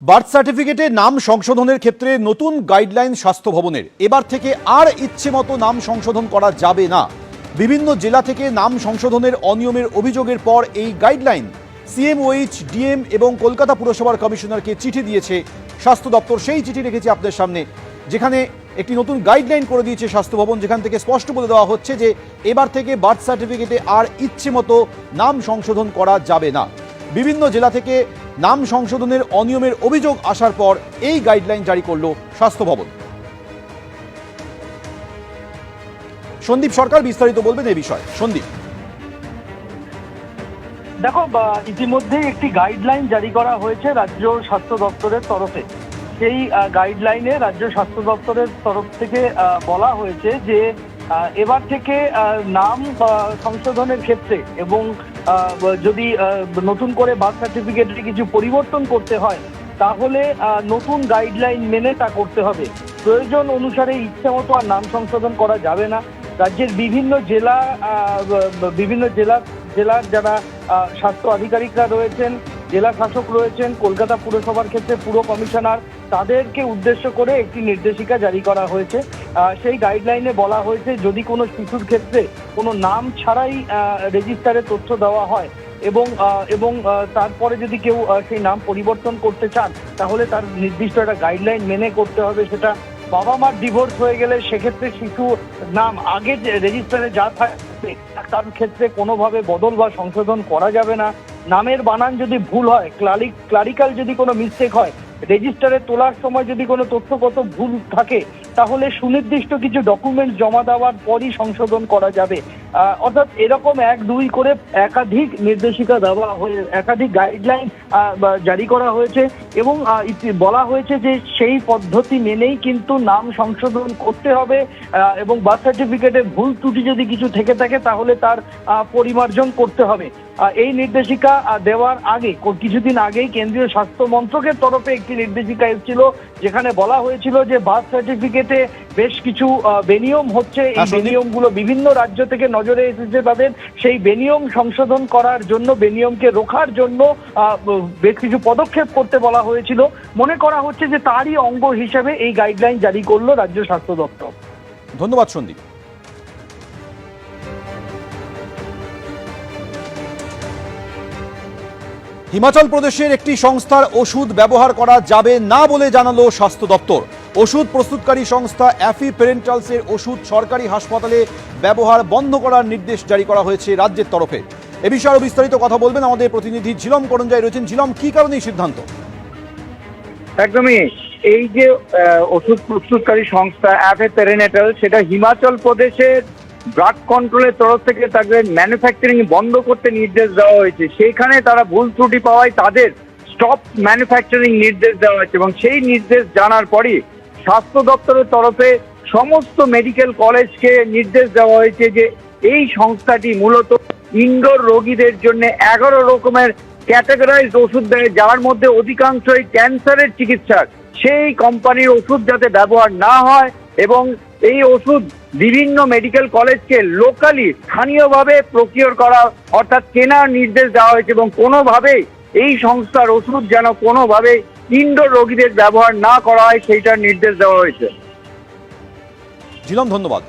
Birth সার্টিফিকেটে নাম সংশোধনের ক্ষেত্রে নতুন গাইডলাইন স্বাস্থ্য ভবনের। এবার থেকে আর ইচ্ছে মতো নাম সংশোধন করা যাবে না। বিভিন্ন জেলা থেকে নাম সংশোধনের অনিয়মের অভিযোগের পর এই গাইডলাইন সিএমওএইচ, ডিএম এবং কলকাতা পুরসভার কমিশনারকে চিঠি দিয়েছে স্বাস্থ্য দপ্তর। সেই চিঠি রেখেছি আপনাদের সামনে, যেখানে একটি নতুন গাইডলাইন করে দিয়েছে স্বাস্থ্য ভবন, যেখান থেকে স্পষ্ট বলে দেওয়া হচ্ছে যে এবার থেকে বার্থ সার্টিফিকেটে আর ইচ্ছে মতো নাম সংশোধন করা যাবে না। বিভিন্ন জেলা থেকে নাম সংশোধনের অনিয়মের অভিযোগ আসার পর এই গাইডলাইন জারি করল স্বাস্থ্য ভবন। সন্দীপ সরকার বিস্তারিত বলবেন এই বিষয়ে। সন্দীপ, দেখো, ইতিমধ্যে একটি গাইডলাইন জারি করা হয়েছে রাজ্য স্বাস্থ্য দপ্তরের তরফে। সেই গাইডলাইনে রাজ্য স্বাস্থ্য দপ্তরের তরফ থেকে বলা হয়েছে যে এবার থেকে নাম সংশোধনের ক্ষেত্রে এবং যদি নতুন করে বার্থ সার্টিফিকেটে কিছু পরিবর্তন করতে হয় তাহলে নতুন গাইডলাইন মেনে তা করতে হবে। প্রয়োজন অনুসারে ইচ্ছা মতো আর নাম সংশোধন করা যাবে না। রাজ্যের বিভিন্ন জেলার যারা স্বাস্থ্য আধিকারিকরা রয়েছেন, জেলা শাসক রয়েছেন, কলকাতা পুরসভার ক্ষেত্রে পুর কমিশনার, তাদেরকে উদ্দেশ্য করে একটি নির্দেশিকা জারি করা হয়েছে। সেই গাইডলাইনে বলা হয়েছে যদি কোনো শিশুর ক্ষেত্রে কোনো নাম ছাড়াই রেজিস্টারে তথ্য দেওয়া হয় এবং তারপরে যদি কেউ সেই নাম পরিবর্তন করতে চান তাহলে তার নির্দিষ্ট একটা গাইডলাইন মেনে করতে হবে। সেটা বাবা মার ডিভোর্স হয়ে গেলে সেক্ষেত্রে শিশু নাম আগে যে রেজিস্টারে যা থাকবে তার ক্ষেত্রে কোনোভাবে বদল বা সংশোধন করা যাবে না। নামের বানান যদি ভুল হয়, ক্লারিক্যাল যদি কোনো মিস্টেক হয়, রেজিস্টারে তোলার সময় যদি কোনো তথ্যগত ভুল থাকে তাহলে সুনির্দিষ্ট কিছু ডকুমেন্ট জমা দেওয়ার পরই সংশোধন করা যাবে। অর্থাৎ এরকম 1-2 করে একাধিক নির্দেশিকা দেওয়া হয়ে একাধিক গাইডলাইন জারি করা হয়েছে এবং বলা হয়েছে যে সেই পদ্ধতি মেনেই কিন্তু নাম সংশোধন করতে হবে এবং বার্থ সার্টিফিকেটে ভুল ত্রুটি যদি কিছু থেকে থাকে তাহলে তার পরিমার্জন করতে হবে। এই নির্দেশিকা দেওয়ার আগে কিছুদিন আগেই কেন্দ্রীয় স্বাস্থ্য মন্ত্রকের তরফে একটি নির্দেশিকা এসেছিল, যেখানে বলা হয়েছিল যে বার্থ সার্টিফিকেটে বেশ কিছু বেনিয়ম হচ্ছে। এই বেনিয়মগুলো বিভিন্ন রাজ্য থেকে নজরে এসেছে তাদের। সেই বেনিয়ম সংশোধন করার জন্য, বেনিয়মকে রোখার জন্য বেশ কিছু পদক্ষেপ করতে বলা হয়েছিল। মনে করা হচ্ছে যে তারই অঙ্গ হিসেবে এই গাইডলাইন জারি করলো রাজ্য স্বাস্থ্য দপ্তর। ধন্যবাদ সন্দীপ। হিমাচল প্রদেশের একটি সংস্থার ওষুধ ব্যবহার করা যাবে না বলে জানালো স্বাস্থ্য দপ্তর। ওষুধ প্রস্তুতকারী সংস্থা অ্যাফি প্যারেন্টালসের ওষুধ সরকারি হাসপাতালে ব্যবহার বন্ধ করার নির্দেশ জারি করা হয়েছে রাজ্যের তরফে। এ বিষয়ে আরো বিস্তারিত কথা বলবেন আমাদের প্রতিনিধি ঝিলম করঞ্জাই রয়েছেন। ঝিলম, কি কারণে এই সিদ্ধান্ত? একদমই, এই যে ওষুধ প্রস্তুতকারী সংস্থা অ্যাফি প্যারেন্টাল, সেটা হিমাচল প্রদেশের ড্রাগ কন্ট্রোলের তরফ থেকে তাদের ম্যানুফ্যাকচারিং বন্ধ করতে নির্দেশ দেওয়া হয়েছে। সেইখানে তারা ভুল ত্রুটি পাওয়ায় তাদের স্টপ ম্যানুফ্যাকচারিং নির্দেশ দেওয়া হয়েছে এবং সেই নির্দেশ জানার পরই স্বাস্থ্য দপ্তরের তরফে সমস্ত মেডিকেল কলেজকে নির্দেশ দেওয়া হয়েছে যে এই সংস্থাটি মূলত ইনডোর রোগীদের জন্য 11 রকমের ক্যাটাগরাইজড ওষুধ দেয়, যার মধ্যে অধিকাংশই ক্যান্সারের চিকিৎসা। সেই কোম্পানির ওষুধ যাতে ব্যবহার না হয় এবং এই ওষুধ বিভিন্ন মেডিকেল কলেজকে লোকালি স্থানীয়ভাবে প্রকিওর করা অর্থাৎ কেনার নির্দেশ দেওয়া হয়েছে এবং কোনোভাবেই এই সংস্থার ওষুধ যেন কোনোভাবে ইনডোর রোগীদের ব্যবহার না করা হয় সেইটার নির্দেশ দেওয়া হয়েছে। ঝিলম, ধন্যবাদ।